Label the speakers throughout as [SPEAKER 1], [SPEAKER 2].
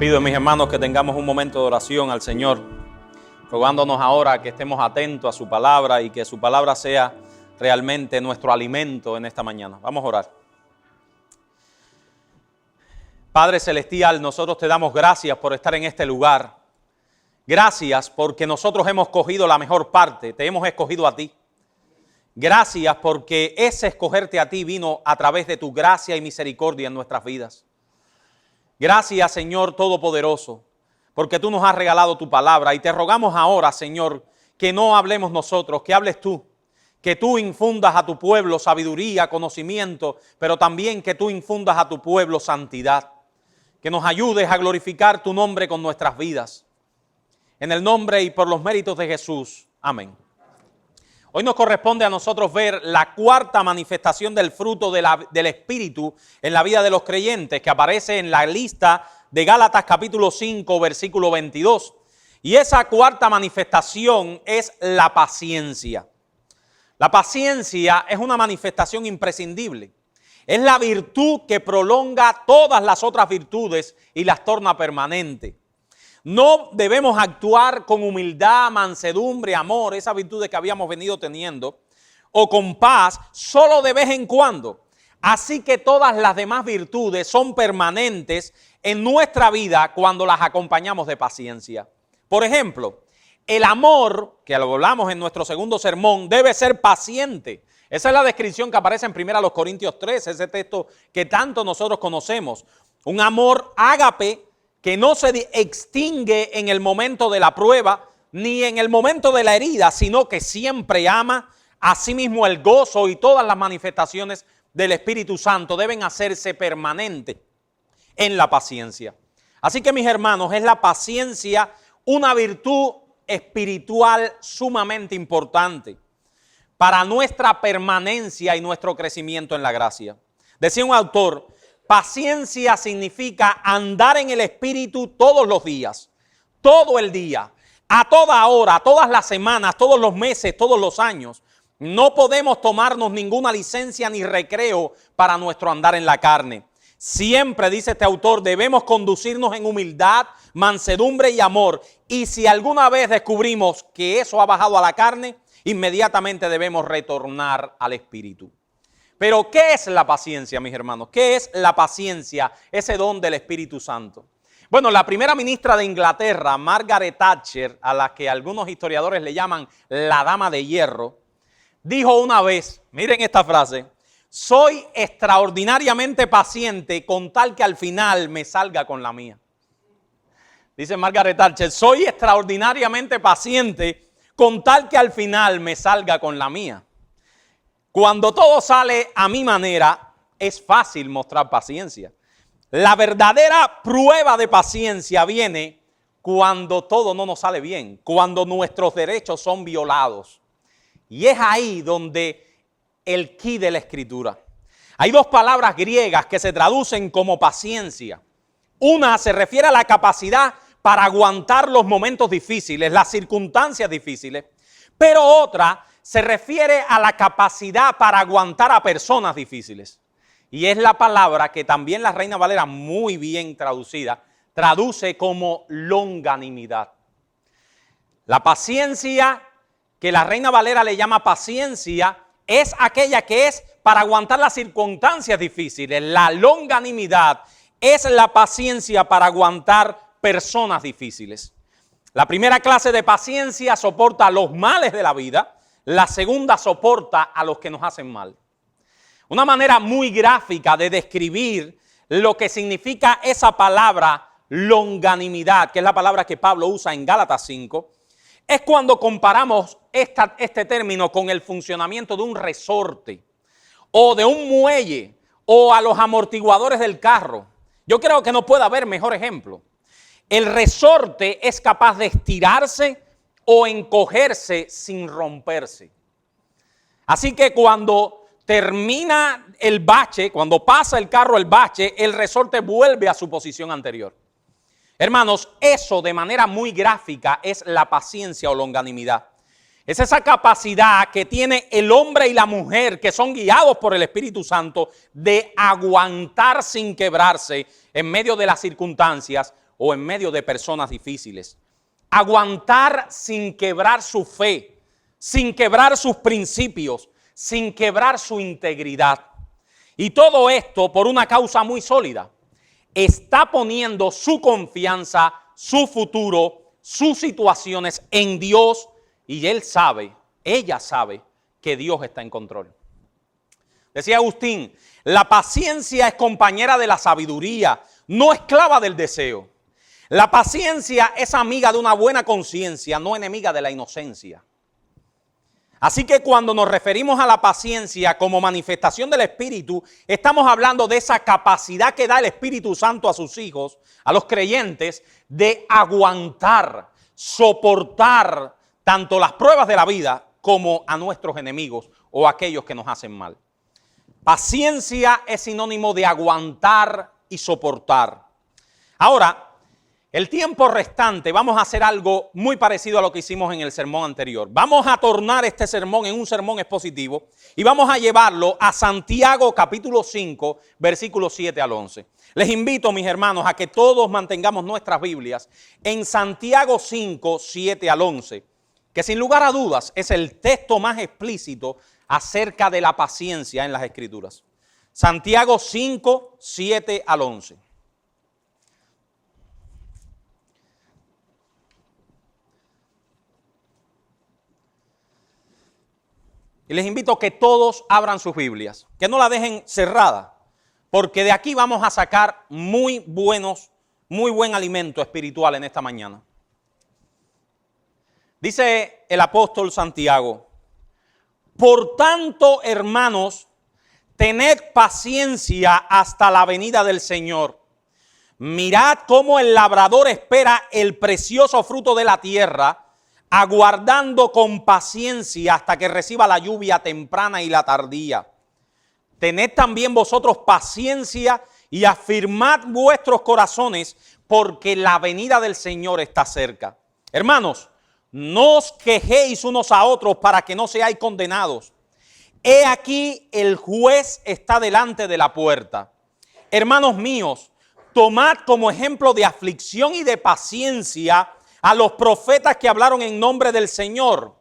[SPEAKER 1] Pido, mis hermanos, que tengamos un momento de oración al Señor, rogándonos ahora que estemos atentos a su palabra y que su palabra sea realmente nuestro alimento en esta mañana. Vamos a orar. Padre Celestial, nosotros te damos gracias por estar en este lugar. Gracias porque nosotros hemos cogido la mejor parte, te hemos escogido a ti. Gracias porque ese escogerte a ti vino a través de tu gracia y misericordia en nuestras vidas. Gracias, Señor Todopoderoso, porque tú nos has regalado tu palabra y te rogamos ahora, Señor, que no hablemos nosotros, que hables tú, que tú infundas a tu pueblo sabiduría, conocimiento, pero también que tú infundas a tu pueblo santidad, que nos ayudes a glorificar tu nombre con nuestras vidas. En el nombre y por los méritos de Jesús. Amén. Hoy nos corresponde a nosotros ver la cuarta manifestación del fruto del Espíritu en la vida de los creyentes, que aparece en la lista de Gálatas capítulo 5, versículo 22. Y esa cuarta manifestación es la paciencia. La paciencia es una manifestación imprescindible. Es la virtud que prolonga todas las otras virtudes y las torna permanentes. No debemos actuar con humildad, mansedumbre, amor, esas virtudes que habíamos venido teniendo, o con paz, solo de vez en cuando. Así que todas las demás virtudes son permanentes en nuestra vida cuando las acompañamos de paciencia. Por ejemplo, el amor, que lo hablamos en nuestro segundo sermón, debe ser paciente. Esa es la descripción que aparece en 1 Corintios 3, ese texto que tanto nosotros conocemos. Un amor ágape, que no se extingue en el momento de la prueba, ni en el momento de la herida, sino que siempre ama. Asimismo, el gozo y todas las manifestaciones del Espíritu Santo deben hacerse permanentes en la paciencia. Así que, mis hermanos, es la paciencia una virtud espiritual sumamente importante para nuestra permanencia y nuestro crecimiento en la gracia. Decía un autor: paciencia significa andar en el Espíritu todos los días, todo el día, a toda hora, todas las semanas, todos los meses, todos los años. No podemos tomarnos ninguna licencia ni recreo para nuestro andar en la carne. Siempre, dice este autor, debemos conducirnos en humildad, mansedumbre y amor. Y si alguna vez descubrimos que eso ha bajado a la carne, inmediatamente debemos retornar al Espíritu. Pero, ¿qué es la paciencia, mis hermanos? ¿Qué es la paciencia, ese don del Espíritu Santo? Bueno, la primera ministra de Inglaterra, Margaret Thatcher, a la que algunos historiadores le llaman la Dama de Hierro, dijo una vez, miren esta frase: soy extraordinariamente paciente con tal que al final me salga con la mía. Dice Margaret Thatcher: soy extraordinariamente paciente con tal que al final me salga con la mía. Cuando todo sale a mi manera, es fácil mostrar paciencia. La verdadera prueba de paciencia viene cuando todo no nos sale bien, cuando nuestros derechos son violados. Y es ahí donde el quid de la Escritura. Hay dos palabras griegas que se traducen como paciencia. Una se refiere a la capacidad para aguantar los momentos difíciles, las circunstancias difíciles, pero otra se refiere a la capacidad para aguantar a personas difíciles. Y es la palabra que también la Reina Valera, muy bien traducida, traduce como longanimidad. La paciencia, que la Reina Valera le llama paciencia, es aquella que es para aguantar las circunstancias difíciles. La longanimidad es la paciencia para aguantar personas difíciles. La primera clase de paciencia soporta los males de la vida. La segunda soporta a los que nos hacen mal. Una manera muy gráfica de describir lo que significa esa palabra longanimidad, que es la palabra que Pablo usa en Gálatas 5, es cuando comparamos este término con el funcionamiento de un resorte o de un muelle o a los amortiguadores del carro. Yo creo que no puede haber mejor ejemplo. El resorte es capaz de estirarse o encogerse sin romperse. Así que cuando termina el bache, cuando pasa el carro el bache, el resorte vuelve a su posición anterior. Hermanos, eso de manera muy gráfica es la paciencia o longanimidad. Es esa capacidad que tiene el hombre y la mujer que son guiados por el Espíritu Santo de aguantar sin quebrarse en medio de las circunstancias o en medio de personas difíciles. Aguantar sin quebrar su fe, sin quebrar sus principios, sin quebrar su integridad. Y todo esto por una causa muy sólida. Está poniendo su confianza, su futuro, sus situaciones en Dios y él sabe, ella sabe que Dios está en control. Decía Agustín, la paciencia es compañera de la sabiduría, no esclava del deseo. La paciencia es amiga de una buena conciencia, no enemiga de la inocencia. Así que cuando nos referimos a la paciencia como manifestación del Espíritu, estamos hablando de esa capacidad que da el Espíritu Santo a sus hijos, a los creyentes, de aguantar, soportar tanto las pruebas de la vida como a nuestros enemigos o a aquellos que nos hacen mal. Paciencia es sinónimo de aguantar y soportar. Ahora, el tiempo restante vamos a hacer algo muy parecido a lo que hicimos en el sermón anterior. Vamos a tornar este sermón en un sermón expositivo y vamos a llevarlo a Santiago capítulo 5, versículos 7 al 11. Les invito, mis hermanos, a que todos mantengamos nuestras Biblias en Santiago 5, 7 al 11, que sin lugar a dudas es el texto más explícito acerca de la paciencia en las Escrituras. Santiago 5, 7 al 11. Y les invito a que todos abran sus Biblias, que no la dejen cerrada, porque de aquí vamos a sacar muy buen alimento espiritual en esta mañana. Dice el apóstol Santiago, por tanto, hermanos, tened paciencia hasta la venida del Señor. Mirad cómo el labrador espera el precioso fruto de la tierra, aguardando con paciencia hasta que reciba la lluvia temprana y la tardía. Tened también vosotros paciencia y afirmad vuestros corazones, porque la venida del Señor está cerca. Hermanos, no os quejéis unos a otros para que no seáis condenados. He aquí el juez está delante de la puerta. Hermanos míos, tomad como ejemplo de aflicción y de paciencia a los profetas que hablaron en nombre del Señor.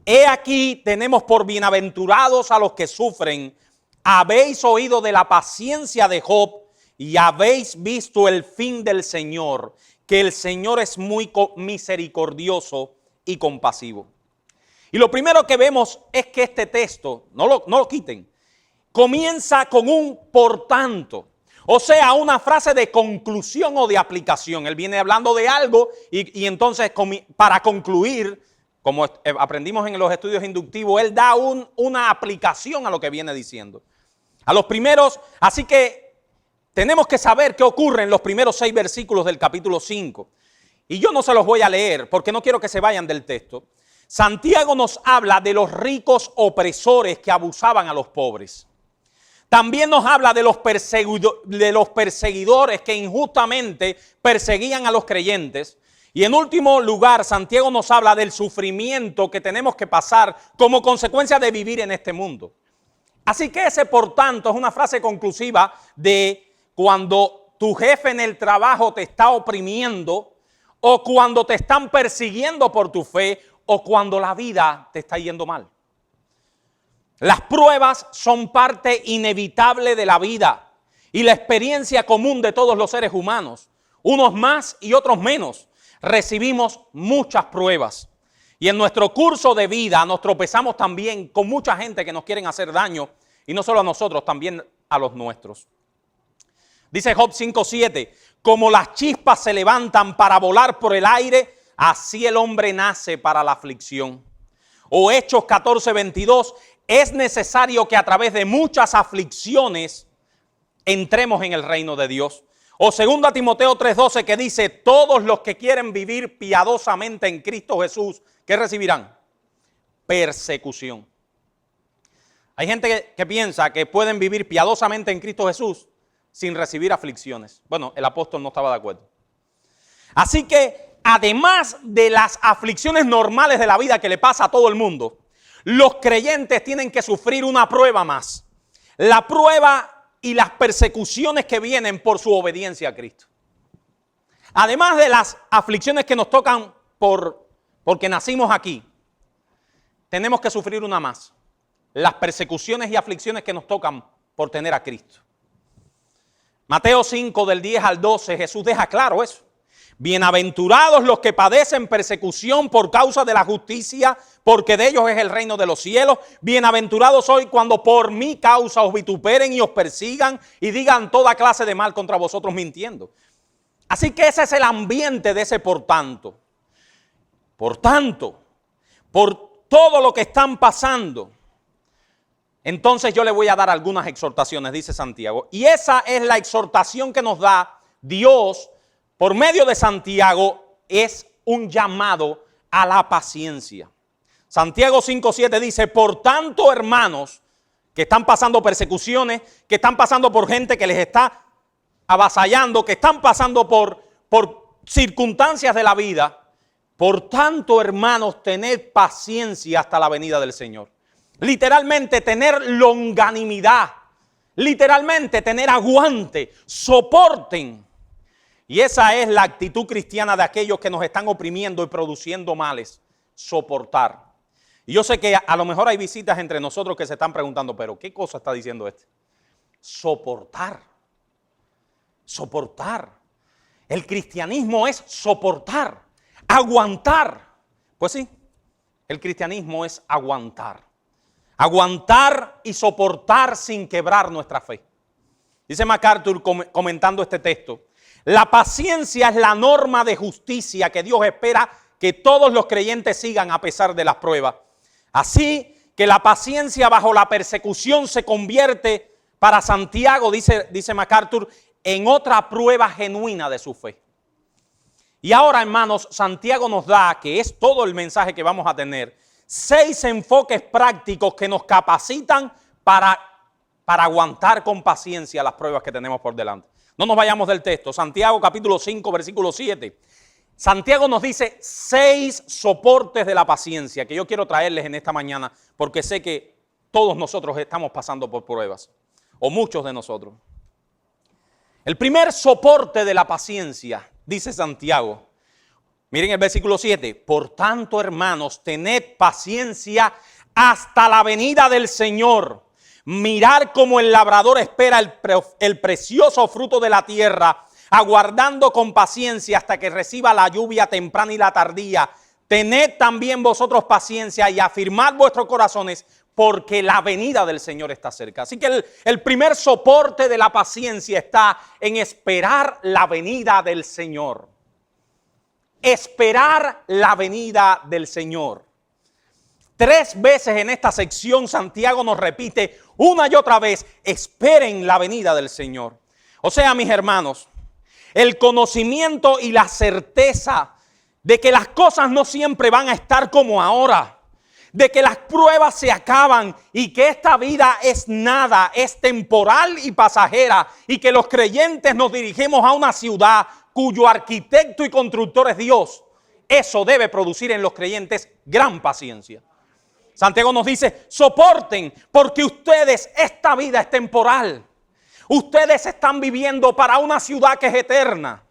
[SPEAKER 1] He aquí tenemos por bienaventurados a los que sufren. Habéis oído de la paciencia de Job y habéis visto el fin del Señor, que el Señor es muy misericordioso y compasivo. Y lo primero que vemos es que este texto, no lo quiten, comienza con un por tanto. O sea, una frase de conclusión o de aplicación. Él viene hablando de algo y entonces para concluir, como aprendimos en los estudios inductivos, él da una aplicación a lo que viene diciendo. A los primeros, así que tenemos que saber qué ocurre en los primeros 6 versículos del capítulo 5. Y yo no se los voy a leer porque no quiero que se vayan del texto. Santiago nos habla de los ricos opresores que abusaban a los pobres. También nos habla de los perseguidores que injustamente perseguían a los creyentes. Y en último lugar, Santiago nos habla del sufrimiento que tenemos que pasar como consecuencia de vivir en este mundo. Así que ese, por tanto, es una frase conclusiva de cuando tu jefe en el trabajo te está oprimiendo, o cuando te están persiguiendo por tu fe, o cuando la vida te está yendo mal. Las pruebas son parte inevitable de la vida y la experiencia común de todos los seres humanos. Unos más y otros menos. Recibimos muchas pruebas. Y en nuestro curso de vida nos tropezamos también con mucha gente que nos quieren hacer daño. Y no solo a nosotros, también a los nuestros. Dice Job 5:7, como las chispas se levantan para volar por el aire, así el hombre nace para la aflicción. O Hechos 14:22, es necesario que a través de muchas aflicciones entremos en el reino de Dios. O 2 Timoteo 3:12 que dice, todos los que quieren vivir piadosamente en Cristo Jesús, ¿qué recibirán? Persecución. Hay gente que piensa que pueden vivir piadosamente en Cristo Jesús sin recibir aflicciones. Bueno, el apóstol no estaba de acuerdo. Así que, además de las aflicciones normales de la vida que le pasa a todo el mundo, los creyentes tienen que sufrir una prueba más. La prueba y las persecuciones que vienen por su obediencia a Cristo. además de las aflicciones que nos tocan porque nacimos aquí, tenemos que sufrir una más. Las persecuciones y aflicciones que nos tocan por tener a Cristo. Mateo 5 del 10 al 12, Jesús deja claro eso. Bienaventurados los que padecen persecución por causa de la justicia, porque de ellos es el reino de los cielos. Bienaventurados sois cuando por mi causa os vituperen y os persigan y digan toda clase de mal contra vosotros mintiendo. Así que ese es el ambiente de ese por tanto. Por tanto, por todo lo que están pasando, entonces yo le voy a dar algunas exhortaciones, dice Santiago. Y esa es la exhortación que nos da Dios por medio de Santiago, es un llamado a la paciencia. Santiago 5:7 dice, por tanto, hermanos, que están pasando persecuciones, que están pasando por gente que les está avasallando, que están pasando por circunstancias de la vida, por tanto, hermanos, tened paciencia hasta la venida del Señor. Literalmente tener longanimidad, literalmente tener aguante, soporten. Y esa es la actitud cristiana de aquellos que nos están oprimiendo y produciendo males, soportar. Y yo sé que a lo mejor hay visitas entre nosotros que se están preguntando, pero ¿qué cosa está diciendo este? Soportar, soportar. El cristianismo es soportar, aguantar. Pues sí, el cristianismo es aguantar. Aguantar y soportar sin quebrar nuestra fe. Dice MacArthur comentando este texto, la paciencia es la norma de justicia que Dios espera que todos los creyentes sigan a pesar de las pruebas. Así que la paciencia bajo la persecución se convierte para Santiago, dice MacArthur, en otra prueba genuina de su fe. Y ahora, hermanos, Santiago nos da, que es todo el mensaje que vamos a tener, 6 enfoques prácticos que nos capacitan para aguantar con paciencia las pruebas que tenemos por delante. No nos vayamos del texto. Santiago capítulo 5, versículo 7. Santiago nos dice 6 soportes de la paciencia que yo quiero traerles en esta mañana porque sé que todos nosotros estamos pasando por pruebas, o muchos de nosotros. El primer soporte de la paciencia, dice Santiago, miren el versículo 7, por tanto, hermanos, tened paciencia hasta la venida del Señor. Mirar como el labrador espera el precioso fruto de la tierra, aguardando con paciencia hasta que reciba la lluvia temprana y la tardía. Tened también vosotros paciencia y afirmad vuestros corazones, porque la venida del Señor está cerca. Así que el primer soporte de la paciencia está en esperar la venida del Señor. Esperar la venida del Señor. 3 veces en esta sección Santiago nos repite una y otra vez, esperen la venida del Señor. O sea, mis hermanos, el conocimiento y la certeza de que las cosas no siempre van a estar como ahora, de que las pruebas se acaban y que esta vida es nada, es temporal y pasajera, y que los creyentes nos dirigimos a una ciudad cuyo arquitecto y constructor es Dios. Eso debe producir en los creyentes gran paciencia. Santiago nos dice, soporten, porque ustedes, esta vida es temporal. Ustedes están viviendo para una ciudad que es eterna.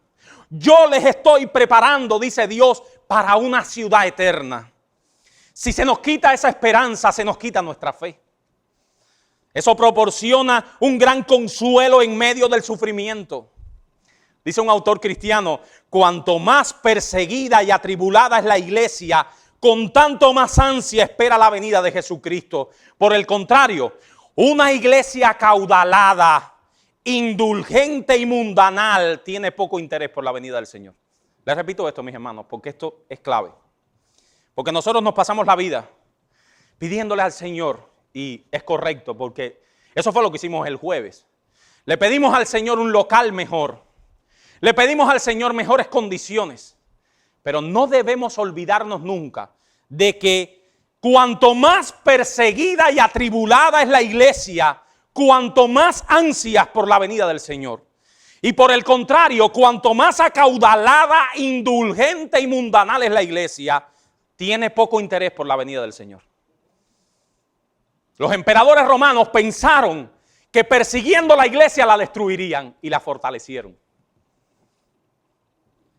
[SPEAKER 1] Yo les estoy preparando, dice Dios, para una ciudad eterna. Si se nos quita esa esperanza, se nos quita nuestra fe. Eso proporciona un gran consuelo en medio del sufrimiento. Dice un autor cristiano, cuanto más perseguida y atribulada es la iglesia, con tanto más ansia espera la venida de Jesucristo. Por el contrario, una iglesia acaudalada, indulgente y mundanal tiene poco interés por la venida del Señor. Les repito esto, mis hermanos, porque esto es clave. Porque nosotros nos pasamos la vida pidiéndole al Señor, y es correcto, porque eso fue lo que hicimos el jueves. Le pedimos al Señor un local mejor. Le pedimos al Señor mejores condiciones. Pero no debemos olvidarnos nunca de que cuanto más perseguida y atribulada es la iglesia, cuanto más ansias por la venida del Señor. Y por el contrario, cuanto más acaudalada, indulgente y mundanal es la iglesia, tiene poco interés por la venida del Señor. Los emperadores romanos pensaron que persiguiendo la iglesia la destruirían y la fortalecieron.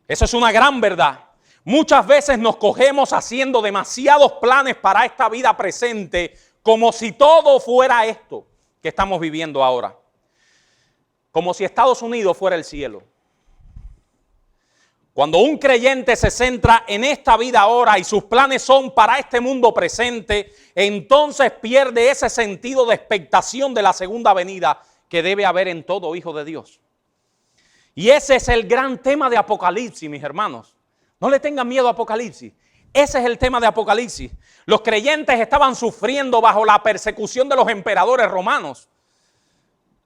[SPEAKER 1] Eso es una gran verdad. Muchas veces nos cogemos haciendo demasiados planes para esta vida presente, como si todo fuera esto que estamos viviendo ahora. Como si Estados Unidos fuera el cielo. Cuando un creyente se centra en esta vida ahora y sus planes son para este mundo presente, entonces pierde ese sentido de expectación de la segunda venida que debe haber en todo hijo de Dios. Y ese es el gran tema de Apocalipsis, mis hermanos. No le tengan miedo a Apocalipsis. Ese es el tema de Apocalipsis. Los creyentes estaban sufriendo bajo la persecución de los emperadores romanos.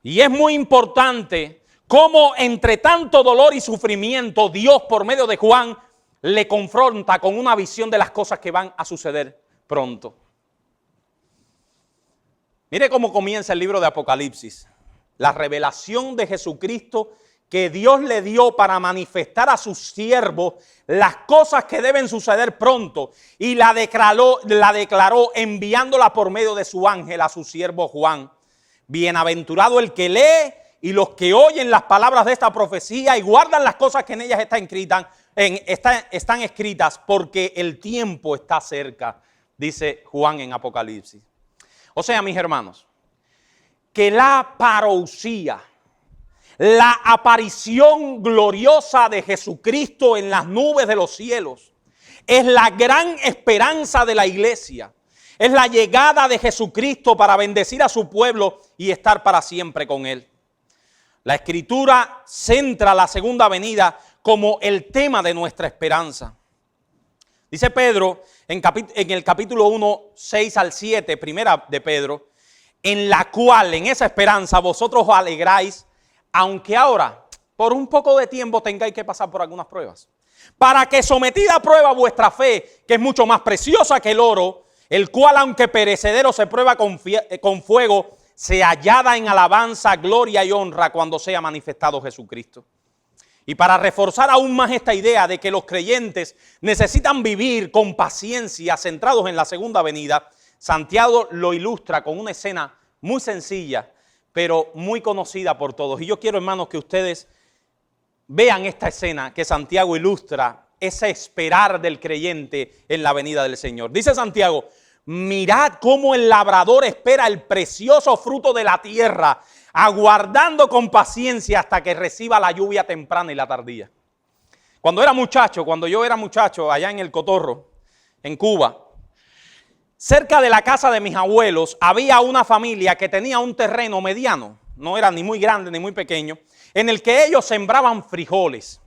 [SPEAKER 1] Y es muy importante cómo entre tanto dolor y sufrimiento Dios por medio de Juan le confronta con una visión de las cosas que van a suceder pronto. Mire cómo comienza el libro de Apocalipsis. La revelación de Jesucristo que Dios le dio para manifestar a sus siervos las cosas que deben suceder pronto, y la declaró enviándola por medio de su ángel a su siervo Juan. Bienaventurado el que lee y los que oyen las palabras de esta profecía y guardan las cosas que en ellas están escritas, porque el tiempo está cerca, dice Juan en Apocalipsis. O sea, mis hermanos, que la parousia, la aparición gloriosa de Jesucristo en las nubes de los cielos, es la gran esperanza de la iglesia. Es la llegada de Jesucristo para bendecir a su pueblo y estar para siempre con él. La Escritura centra la segunda venida como el tema de nuestra esperanza. Dice Pedro en el capítulo 1, 6 al 7, primera de Pedro, en la cual, en esa esperanza, vosotros os alegráis, aunque ahora, por un poco de tiempo, tengáis que pasar por algunas pruebas. Para que sometida a prueba vuestra fe, que es mucho más preciosa que el oro, el cual, aunque perecedero, se prueba con fuego, se hallada en alabanza, gloria y honra cuando sea manifestado Jesucristo. Y para reforzar aún más esta idea de que los creyentes necesitan vivir con paciencia, centrados en la segunda venida, Santiago lo ilustra con una escena muy sencilla, pero muy conocida por todos. Y yo quiero, hermanos, que ustedes vean esta escena que Santiago ilustra, ese esperar del creyente en la venida del Señor. Dice Santiago: mirad cómo el labrador espera el precioso fruto de la tierra, aguardando con paciencia hasta que reciba la lluvia temprana y la tardía. Cuando yo era muchacho, allá en El Cotorro, en Cuba, cerca de la casa de mis abuelos había una familia que tenía un terreno mediano, no era ni muy grande ni muy pequeño, en el que ellos sembraban frijoles.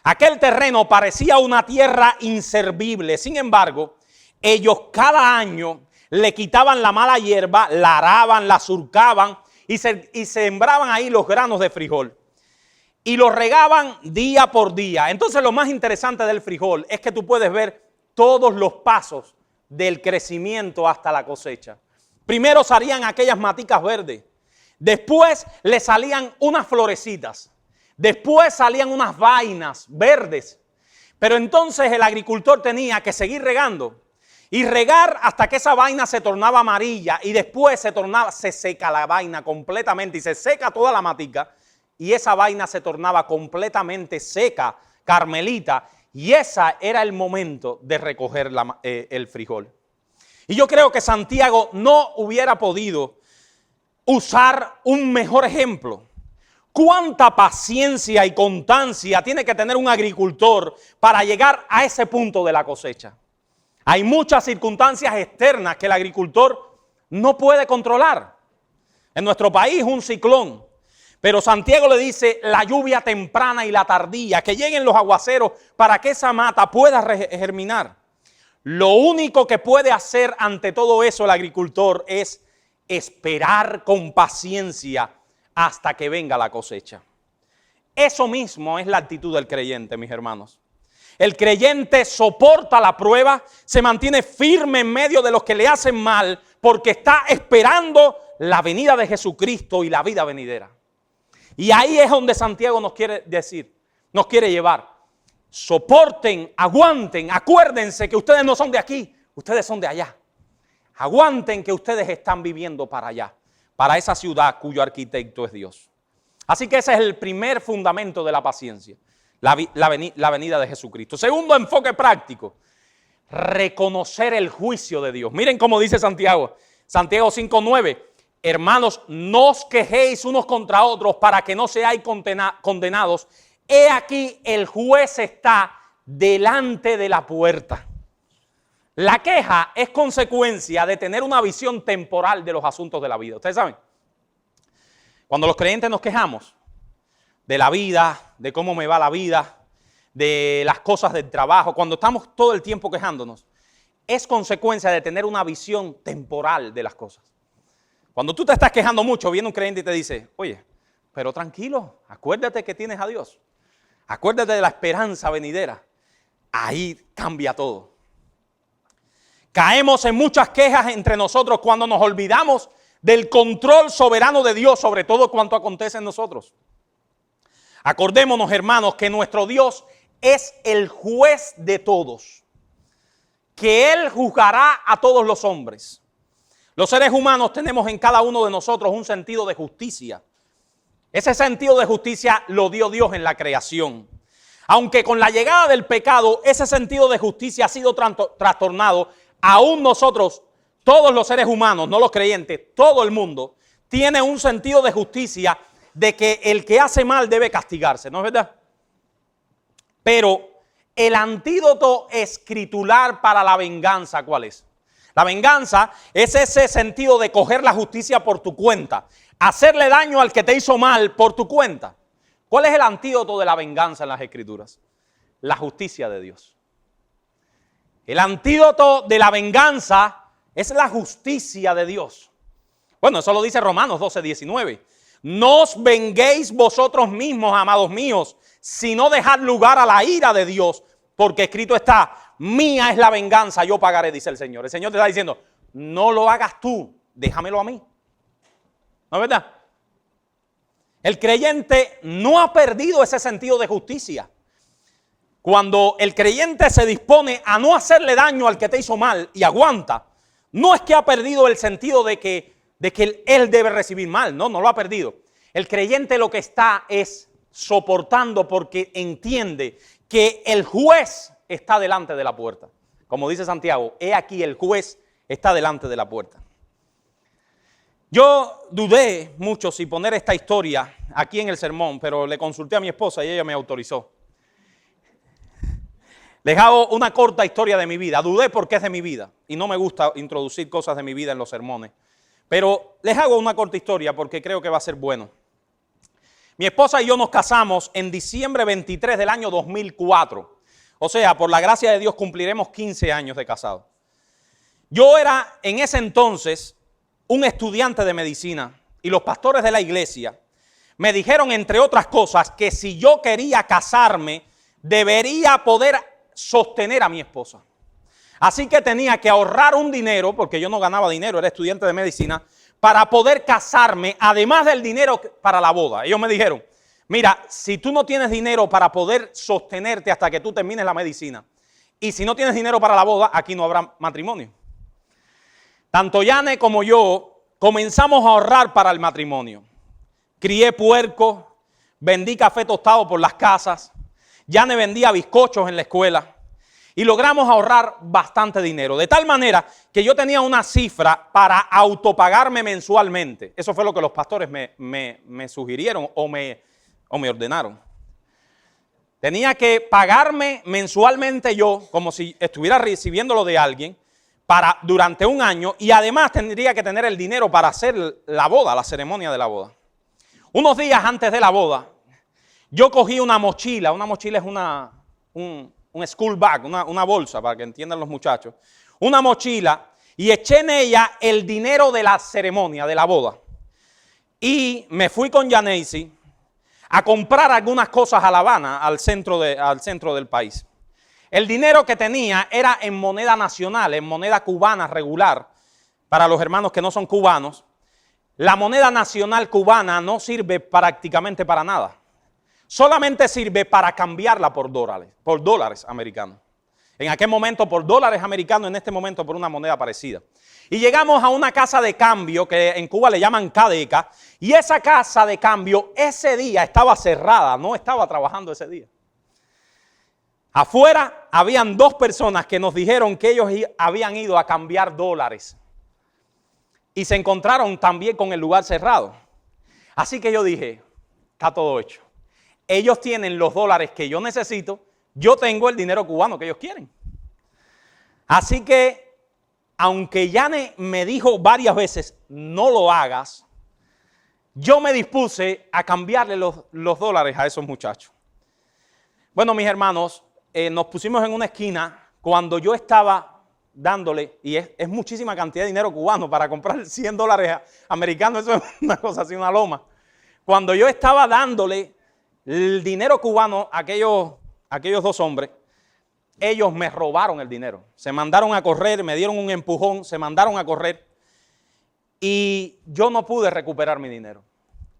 [SPEAKER 1] Aquel terreno parecía una tierra inservible. Sin embargo, ellos cada año le quitaban la mala hierba, la araban, la surcaban y sembraban ahí los granos de frijol. Y los regaban día por día. Entonces, lo más interesante del frijol es que tú puedes ver todos los pasos del crecimiento hasta la cosecha. Primero salían aquellas maticas verdes, después le salían unas florecitas, después salían unas vainas verdes, pero entonces el agricultor tenía que seguir regando y regar hasta que esa vaina se tornaba amarilla y después se seca la vaina completamente y se seca toda la matica y esa vaina se tornaba completamente seca, carmelita. Y ese era el momento de recoger el frijol. Y yo creo que Santiago no hubiera podido usar un mejor ejemplo. ¿Cuánta paciencia y constancia tiene que tener un agricultor para llegar a ese punto de la cosecha? Hay muchas circunstancias externas que el agricultor no puede controlar. En nuestro país, un ciclón. Pero Santiago le dice la lluvia temprana y la tardía, que lleguen los aguaceros para que esa mata pueda germinar. Lo único que puede hacer ante todo eso el agricultor es esperar con paciencia hasta que venga la cosecha. Eso mismo es la actitud del creyente, mis hermanos. El creyente soporta la prueba, se mantiene firme en medio de los que le hacen mal, porque está esperando la venida de Jesucristo y la vida venidera. Y ahí es donde Santiago nos quiere decir, nos quiere llevar. Soporten, aguanten, acuérdense que ustedes no son de aquí, ustedes son de allá. Aguanten que ustedes están viviendo para allá, para esa ciudad cuyo arquitecto es Dios. Así que ese es el primer fundamento de la paciencia. la venida de Jesucristo. Segundo enfoque práctico, reconocer el juicio de Dios. Miren cómo dice Santiago 5:9. Hermanos, no os quejéis unos contra otros para que no seáis condenados. He aquí el juez está delante de la puerta. La queja es consecuencia de tener una visión temporal de los asuntos de la vida. Ustedes saben, cuando los creyentes nos quejamos de la vida, de cómo me va la vida, de las cosas del trabajo, cuando estamos todo el tiempo quejándonos, es consecuencia de tener una visión temporal de las cosas. Cuando tú te estás quejando mucho, viene un creyente y te dice, oye, pero tranquilo, acuérdate que tienes a Dios. Acuérdate de la esperanza venidera. Ahí cambia todo. Caemos en muchas quejas entre nosotros cuando nos olvidamos del control soberano de Dios sobre todo cuanto acontece en nosotros. Acordémonos, hermanos, que nuestro Dios es el juez de todos, que Él juzgará a todos los hombres. Los seres humanos tenemos en cada uno de nosotros un sentido de justicia. Ese sentido de justicia lo dio Dios en la creación. Aunque con la llegada del pecado ese sentido de justicia ha sido trastornado, aún nosotros, todos los seres humanos, no los creyentes, todo el mundo, tiene un sentido de justicia de que el que hace mal debe castigarse, ¿no es verdad? Pero el antídoto escritural para la venganza, ¿cuál es? La venganza es ese sentido de coger la justicia por tu cuenta, hacerle daño al que te hizo mal por tu cuenta. ¿Cuál es el antídoto de la venganza en las Escrituras? La justicia de Dios. El antídoto de la venganza es la justicia de Dios. Bueno, eso lo dice Romanos 12:19. No os venguéis vosotros mismos, amados míos, sino dejad lugar a la ira de Dios, porque escrito está, mía es la venganza, yo pagaré, dice el Señor. El Señor te está diciendo, no lo hagas tú, déjamelo a mí. ¿No es verdad? El creyente no ha perdido ese sentido de justicia. Cuando el creyente se dispone a no hacerle daño al que te hizo mal y aguanta, no es que ha perdido el sentido de que él debe recibir mal, no lo ha perdido. El creyente lo que está es soportando porque entiende que el juez está delante de la puerta. Como dice Santiago, he aquí el juez está delante de la puerta. Yo dudé mucho si poner esta historia aquí en el sermón, pero le consulté a mi esposa y ella me autorizó. Les hago una corta historia de mi vida. Dudé porque es de mi vida y no me gusta introducir cosas de mi vida en los sermones. Pero les hago una corta historia porque creo que va a ser bueno. Mi esposa y yo nos casamos en diciembre 23 del año 2004. O sea, por la gracia de Dios cumpliremos 15 años de casado. Yo era en ese entonces un estudiante de medicina y los pastores de la iglesia me dijeron, entre otras cosas, que si yo quería casarme, debería poder sostener a mi esposa. Así que tenía que ahorrar un dinero, porque yo no ganaba dinero, era estudiante de medicina, para poder casarme, además del dinero para la boda. Ellos me dijeron, mira, si tú no tienes dinero para poder sostenerte hasta que tú termines la medicina, y si no tienes dinero para la boda, aquí no habrá matrimonio. Tanto Yane como yo comenzamos a ahorrar para el matrimonio. Crié puercos, vendí café tostado por las casas, Yane vendía bizcochos en la escuela y logramos ahorrar bastante dinero. De tal manera que yo tenía una cifra para autopagarme mensualmente. Eso fue lo que los pastores me sugirieron o me ordenaron. Tenía que pagarme mensualmente yo, como si estuviera recibiéndolo de alguien, durante un año, y además tendría que tener el dinero para hacer la boda, la ceremonia de la boda. Unos días antes de la boda, yo cogí una mochila. Una mochila es un school bag, una bolsa, para que entiendan los muchachos. Una mochila, y eché en ella el dinero de la ceremonia, de la boda. Y me fui con Yaneisi a comprar algunas cosas a La Habana, al centro del país. El dinero que tenía era en moneda nacional, en moneda cubana regular. Para los hermanos que no son cubanos, la moneda nacional cubana no sirve prácticamente para nada. Solamente sirve para cambiarla por dólares americanos. En aquel momento por dólares americanos, en este momento por una moneda parecida. Y llegamos a una casa de cambio que en Cuba le llaman Cadeca, y esa casa de cambio ese día estaba cerrada, no estaba trabajando ese día. Afuera habían 2 personas que nos dijeron que ellos habían ido a cambiar dólares. Y se encontraron también con el lugar cerrado. Así que yo dije, está todo hecho. Ellos tienen los dólares que yo necesito, yo tengo el dinero cubano que ellos quieren. Así que, aunque Yane me dijo varias veces, no lo hagas, yo me dispuse a cambiarle los dólares a esos muchachos. Bueno, mis hermanos, nos pusimos en una esquina cuando yo estaba dándole, y es muchísima cantidad de dinero cubano para comprar $100 americanos, eso es una cosa así, una loma. Cuando yo estaba dándole el dinero cubano a aquellos 2 hombres, ellos me robaron el dinero. Se mandaron a correr, me dieron un empujón, se mandaron a correr y yo no pude recuperar mi dinero.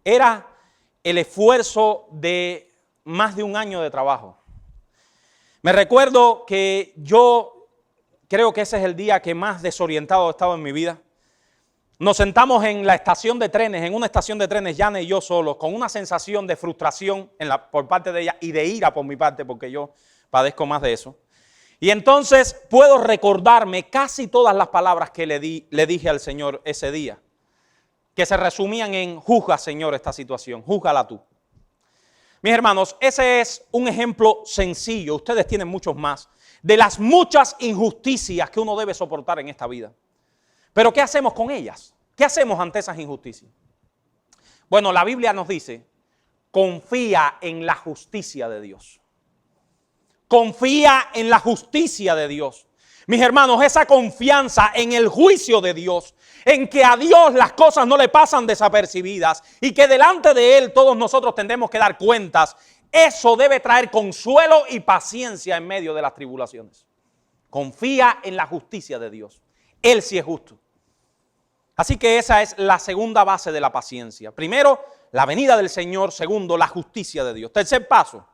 [SPEAKER 1] Era el esfuerzo de más de un año de trabajo. Me recuerdo que yo creo que ese es el día que más desorientado he estado en mi vida. Nos sentamos en la estación de trenes, en una estación de trenes, Yane y yo solos, con una sensación de frustración por parte de ella y de ira por mi parte, porque yo padezco más de eso. Y entonces puedo recordarme casi todas las palabras que le dije al Señor ese día, que se resumían en: juzga, Señor, esta situación, júzgala tú. Mis hermanos, ese es un ejemplo sencillo, ustedes tienen muchos más, de las muchas injusticias que uno debe soportar en esta vida. Pero ¿qué hacemos con ellas? ¿Qué hacemos ante esas injusticias? Bueno, la Biblia nos dice: confía en la justicia de Dios. Confía en la justicia de Dios. Mis hermanos, esa confianza en el juicio de Dios, en que a Dios las cosas no le pasan desapercibidas y que delante de Él todos nosotros tendremos que dar cuentas, eso debe traer consuelo y paciencia en medio de las tribulaciones. Confía en la justicia de Dios. Él sí es justo. Así que esa es la segunda base de la paciencia. Primero, la venida del Señor. Segundo, la justicia de Dios. Tercer paso,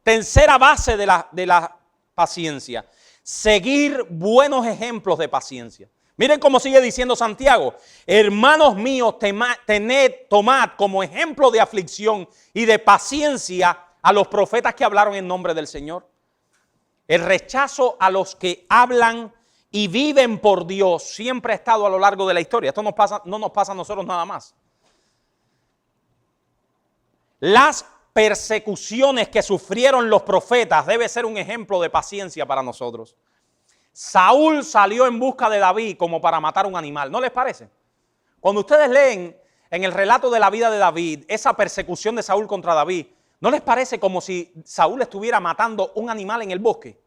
[SPEAKER 1] tercera base de la paciencia: seguir buenos ejemplos de paciencia. Miren cómo sigue diciendo Santiago: hermanos míos, tomad como ejemplo de aflicción y de paciencia a los profetas que hablaron en nombre del Señor. El rechazo a los que hablan y viven por Dios siempre ha estado a lo largo de la historia. Esto no nos pasa a nosotros nada más. Las persecuciones que sufrieron los profetas debe ser un ejemplo de paciencia para nosotros. Saúl salió en busca de David como para matar un animal, ¿no les parece? Cuando ustedes leen en el relato de la vida de David, esa persecución de Saúl contra David, ¿no les parece como si Saúl estuviera matando un animal en el bosque?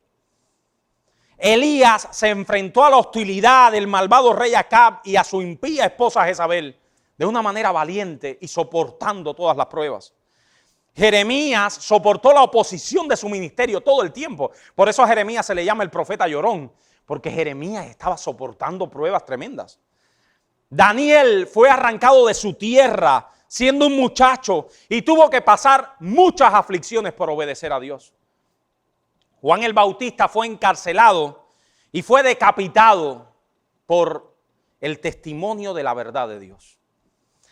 [SPEAKER 1] Elías se enfrentó a la hostilidad del malvado rey Acab y a su impía esposa Jezabel de una manera valiente y soportando todas las pruebas. Jeremías soportó la oposición de su ministerio todo el tiempo. Por eso a Jeremías se le llama el profeta llorón, porque Jeremías estaba soportando pruebas tremendas. Daniel fue arrancado de su tierra siendo un muchacho y tuvo que pasar muchas aflicciones por obedecer a Dios. Juan el Bautista fue encarcelado y fue decapitado por el testimonio de la verdad de Dios.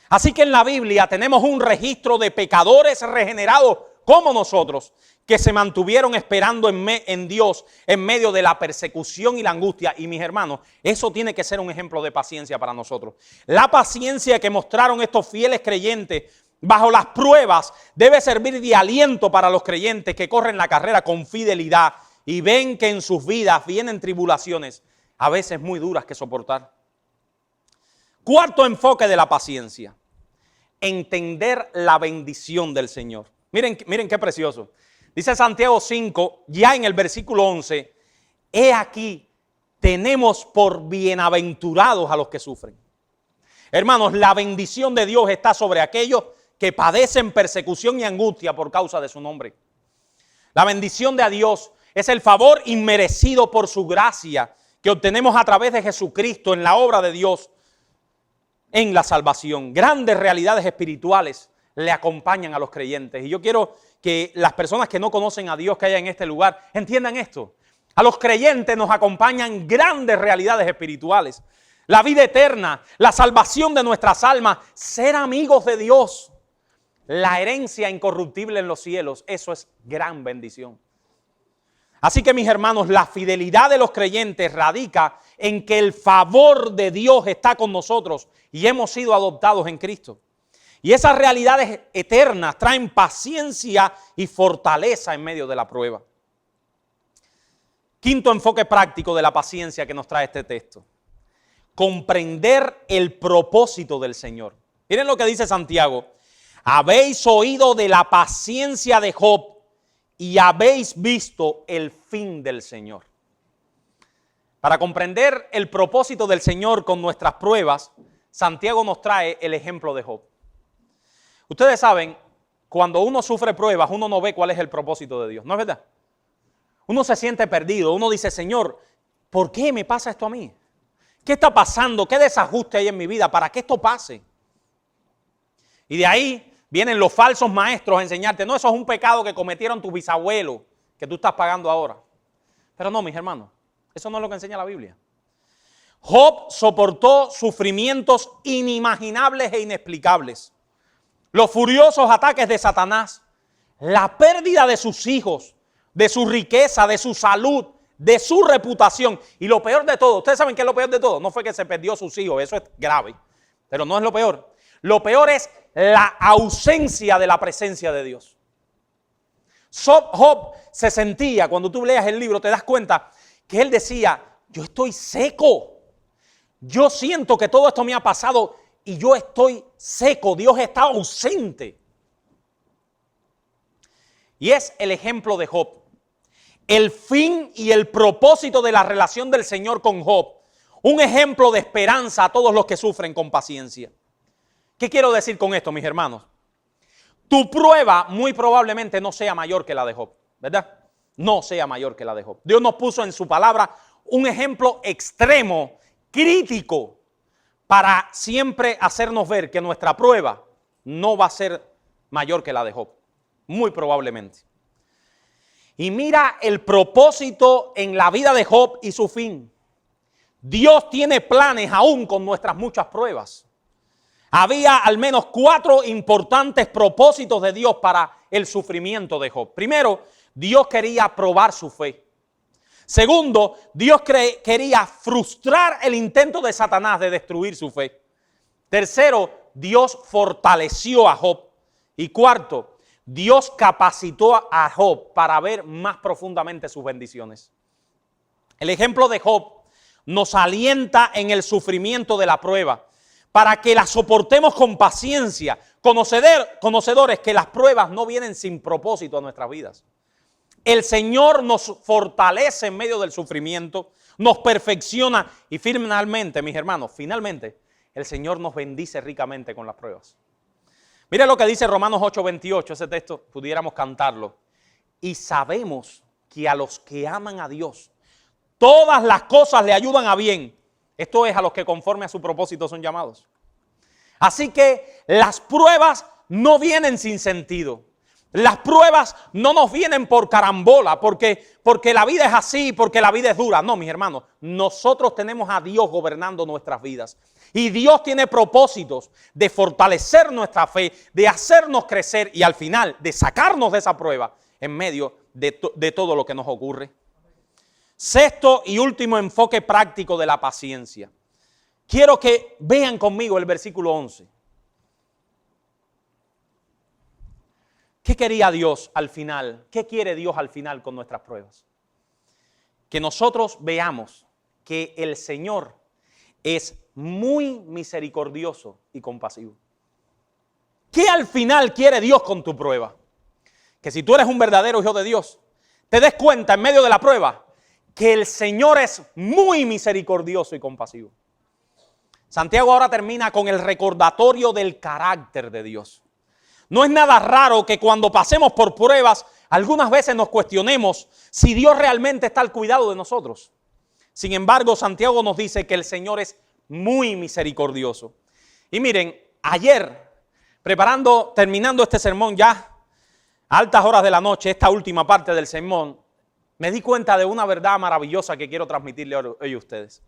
[SPEAKER 1] Así que en la Biblia tenemos un registro de pecadores regenerados como nosotros, que se mantuvieron esperando en Dios en medio de la persecución y la angustia. Y mis hermanos, eso tiene que ser un ejemplo de paciencia para nosotros. La paciencia que mostraron estos fieles creyentes bajo las pruebas debe servir de aliento para los creyentes que corren la carrera con fidelidad y ven que en sus vidas vienen tribulaciones, a veces muy duras que soportar. Cuarto enfoque de la paciencia: entender la bendición del Señor. Miren qué precioso. Dice Santiago 5, ya en el versículo 11, he aquí, tenemos por bienaventurados a los que sufren. Hermanos, la bendición de Dios está sobre aquellos que padecen persecución y angustia por causa de su nombre. La bendición de Dios es el favor inmerecido por su gracia que obtenemos a través de Jesucristo en la obra de Dios en la salvación. Grandes realidades espirituales le acompañan a los creyentes. Y yo quiero que las personas que no conocen a Dios que hay en este lugar entiendan esto. A los creyentes nos acompañan grandes realidades espirituales. La vida eterna, la salvación de nuestras almas, ser amigos de Dios, la herencia incorruptible en los cielos. Eso es gran bendición. Así que mis hermanos, la fidelidad de los creyentes radica en que el favor de Dios está con nosotros y hemos sido adoptados en Cristo. Y esas realidades eternas traen paciencia y fortaleza en medio de la prueba. Quinto enfoque práctico de la paciencia que nos trae este texto. Comprender el propósito del Señor. Miren lo que dice Santiago. Habéis oído de la paciencia de Job y habéis visto el fin del Señor. Para comprender el propósito del Señor con nuestras pruebas, Santiago nos trae el ejemplo de Job. Ustedes saben, cuando uno sufre pruebas, uno no ve cuál es el propósito de Dios, ¿no es verdad? Uno se siente perdido, uno dice, Señor, ¿por qué me pasa esto a mí? ¿Qué está pasando? ¿Qué desajuste hay en mi vida para que esto pase? Y de ahí vienen los falsos maestros a enseñarte, no, eso es un pecado que cometieron tus bisabuelos, que tú estás pagando ahora. Pero no, mis hermanos, eso no es lo que enseña la Biblia. Job soportó sufrimientos inimaginables e inexplicables. Los furiosos ataques de Satanás, la pérdida de sus hijos, de su riqueza, de su salud, de su reputación. Y lo peor de todo, ¿ustedes saben qué es lo peor de todo? No fue que se perdió sus hijos, eso es grave, pero no es lo peor. Lo peor es la ausencia de la presencia de Dios. Job se sentía, cuando tú leas el libro te das cuenta que él decía, yo estoy seco, yo siento que todo esto me ha pasado y yo estoy seco, Dios está ausente. Y es el ejemplo de Job. El fin y el propósito de la relación del Señor con Job. Un ejemplo de esperanza a todos los que sufren con paciencia. ¿Qué quiero decir con esto, mis hermanos? Tu prueba muy probablemente no sea mayor que la de Job, ¿verdad? No sea mayor que la de Job. Dios nos puso en su palabra un ejemplo extremo, crítico, para siempre hacernos ver que nuestra prueba no va a ser mayor que la de Job. Muy probablemente. Y mira el propósito en la vida de Job y su fin. Dios tiene planes aún con nuestras muchas pruebas. Había al menos 4 importantes propósitos de Dios para el sufrimiento de Job. Primero, Dios quería probar su fe. Segundo, Dios quería frustrar el intento de Satanás de destruir su fe. Tercero, Dios fortaleció a Job. Y cuarto, Dios capacitó a Job para ver más profundamente sus bendiciones. El ejemplo de Job nos alienta en el sufrimiento de la prueba para que la soportemos con paciencia, conocedores que las pruebas no vienen sin propósito a nuestras vidas. El Señor nos fortalece en medio del sufrimiento, nos perfecciona y finalmente, mis hermanos, finalmente el Señor nos bendice ricamente con las pruebas. Mira lo que dice Romanos 8:28, ese texto pudiéramos cantarlo. Y sabemos que a los que aman a Dios, todas las cosas le ayudan a bien. Esto es a los que conforme a su propósito son llamados. Así que las pruebas no vienen sin sentido. Las pruebas no nos vienen por carambola, porque la vida es así, porque la vida es dura. No, mis hermanos, nosotros tenemos a Dios gobernando nuestras vidas. Y Dios tiene propósitos de fortalecer nuestra fe, de hacernos crecer y al final de sacarnos de esa prueba en medio de todo lo que nos ocurre. Sexto y último enfoque práctico de la paciencia. Quiero que vean conmigo el versículo 11. ¿Qué quería Dios al final? ¿Qué quiere Dios al final con nuestras pruebas? Que nosotros veamos que el Señor es muy misericordioso y compasivo. ¿Qué al final quiere Dios con tu prueba? Que si tú eres un verdadero hijo de Dios, te des cuenta en medio de la prueba que el Señor es muy misericordioso y compasivo. Santiago ahora termina con el recordatorio del carácter de Dios. No es nada raro que cuando pasemos por pruebas, algunas veces nos cuestionemos si Dios realmente está al cuidado de nosotros. Sin embargo, Santiago nos dice que el Señor es muy misericordioso. Y miren, ayer, terminando este sermón ya a altas horas de la noche, esta última parte del sermón, me di cuenta de una verdad maravillosa que quiero transmitirle hoy a ustedes.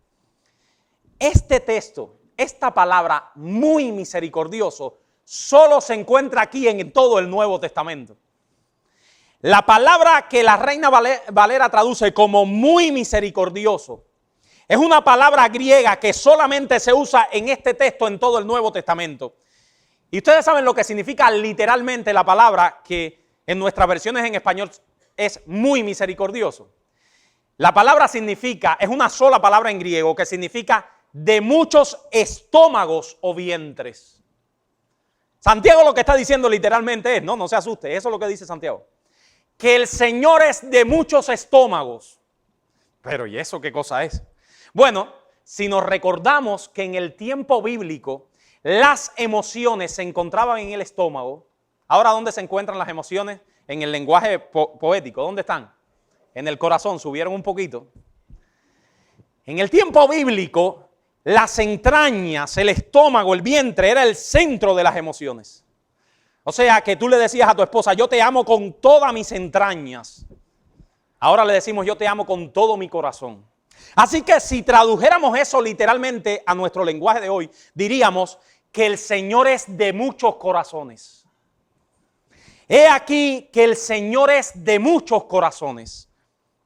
[SPEAKER 1] Este texto, esta palabra muy misericordioso, solo se encuentra aquí en todo el Nuevo Testamento. La palabra que la Reina Valera traduce como muy misericordioso es una palabra griega que solamente se usa en este texto en todo el Nuevo Testamento. Y ustedes saben lo que significa literalmente la palabra que en nuestras versiones en español es muy misericordioso. La palabra significa, es una sola palabra en griego que significa de muchos estómagos o vientres. Santiago lo que está diciendo literalmente es, no se asuste, eso es lo que dice Santiago, que el Señor es de muchos estómagos. Pero ¿y eso qué cosa es? Bueno, si nos recordamos que en el tiempo bíblico las emociones se encontraban en el estómago, ahora ¿dónde se encuentran las emociones? En el lenguaje poético, ¿dónde están? En el corazón, subieron un poquito. En el tiempo bíblico, las entrañas, el estómago, el vientre, era el centro de las emociones. O sea, que tú le decías a tu esposa, yo te amo con todas mis entrañas. Ahora le decimos, yo te amo con todo mi corazón. Así que si tradujéramos eso literalmente a nuestro lenguaje de hoy, diríamos que el Señor es de muchos corazones. He aquí que el Señor es de muchos corazones.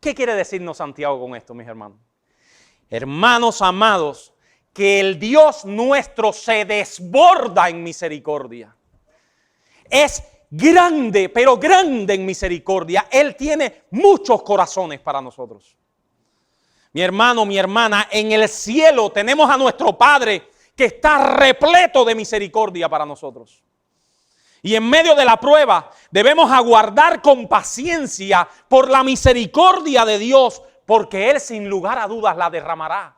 [SPEAKER 1] ¿Qué quiere decirnos Santiago con esto, mis hermanos? Hermanos amados, que el Dios nuestro se desborda en misericordia. Es grande, pero grande en misericordia. Él tiene muchos corazones para nosotros. Mi hermano, mi hermana, en el cielo tenemos a nuestro Padre que está repleto de misericordia para nosotros. Y en medio de la prueba debemos aguardar con paciencia por la misericordia de Dios, porque Él sin lugar a dudas la derramará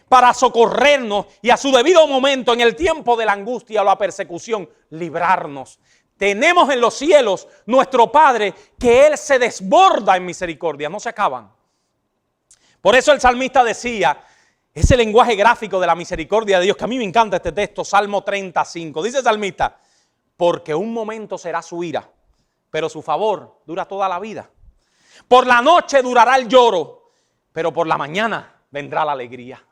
[SPEAKER 1] para socorrernos y a su debido momento en el tiempo de la angustia o la persecución librarnos. Tenemos en los cielos nuestro Padre que Él se desborda en misericordia, no se acaban. Por eso el salmista decía, ese lenguaje gráfico de la misericordia de Dios, que a mí me encanta este texto, Salmo 35, dice el salmista, porque un momento será su ira, pero su favor dura toda la vida. Por la noche durará el lloro, pero por la mañana vendrá la alegría.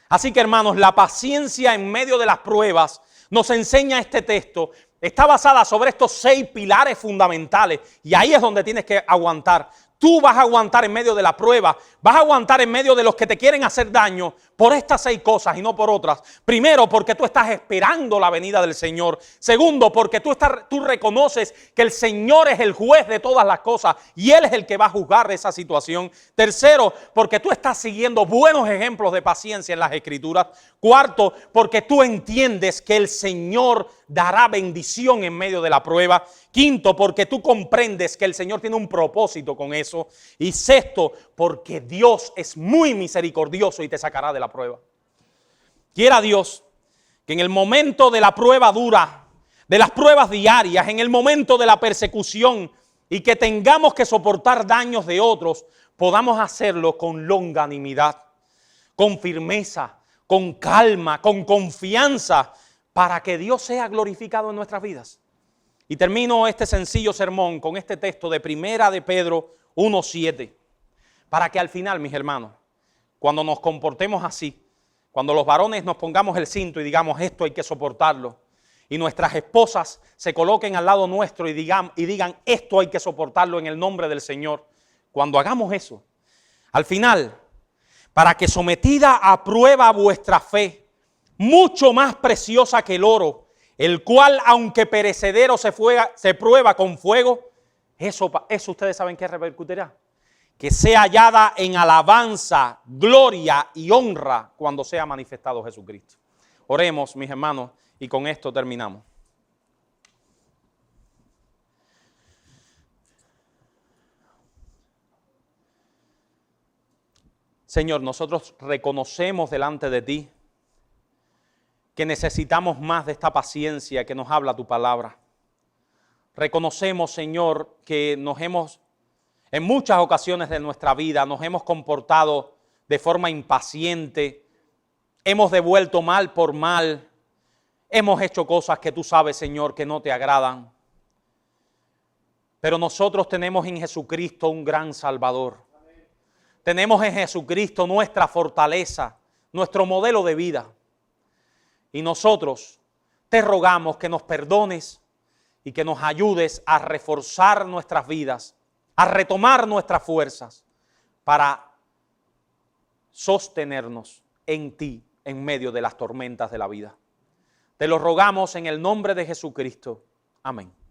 [SPEAKER 1] Así que hermanos, la paciencia en medio de las pruebas nos enseña este texto. Está basada sobre estos 6 pilares fundamentales y ahí es donde tienes que aguantar. Tú vas a aguantar en medio de la prueba, vas a aguantar en medio de los que te quieren hacer daño por estas 6 cosas y no por otras. Primero, porque tú estás esperando la venida del Señor. Segundo, porque tú reconoces que el Señor es el juez de todas las cosas y Él es el que va a juzgar esa situación. Tercero, porque tú estás siguiendo buenos ejemplos de paciencia en las Escrituras. Cuarto, porque tú entiendes que el Señor dará bendición en medio de la prueba. Quinto, porque tú comprendes que el Señor tiene un propósito con eso. Y sexto, porque Dios es muy misericordioso y te sacará de la prueba. Quiera Dios que en el momento de la prueba dura, de las pruebas diarias, en el momento de la persecución y que tengamos que soportar daños de otros, podamos hacerlo con longanimidad, con firmeza, con calma, con confianza, para que Dios sea glorificado en nuestras vidas. Y termino este sencillo sermón con este texto de Primera de Pedro 1:7, para que al final, mis hermanos, cuando nos comportemos así, cuando los varones nos pongamos el cinto y digamos esto hay que soportarlo, y nuestras esposas se coloquen al lado nuestro y digan esto hay que soportarlo en el nombre del Señor, cuando hagamos eso, al final, para que sometida a prueba vuestra fe, mucho más preciosa que el oro, el cual aunque perecedero se prueba con fuego, eso ustedes saben qué repercutirá. Que sea hallada en alabanza, gloria y honra cuando sea manifestado Jesucristo. Oremos, mis hermanos, y con esto terminamos. Señor, nosotros reconocemos delante de ti que necesitamos más de esta paciencia que nos habla tu palabra. Reconocemos, Señor, que en muchas ocasiones de nuestra vida nos hemos comportado de forma impaciente, hemos devuelto mal por mal, hemos hecho cosas que tú sabes, Señor, que no te agradan. Pero nosotros tenemos en Jesucristo un gran Salvador. Tenemos en Jesucristo nuestra fortaleza, nuestro modelo de vida. Y nosotros te rogamos que nos perdones, y que nos ayudes a reforzar nuestras vidas, a retomar nuestras fuerzas para sostenernos en ti en medio de las tormentas de la vida. Te lo rogamos en el nombre de Jesucristo. Amén.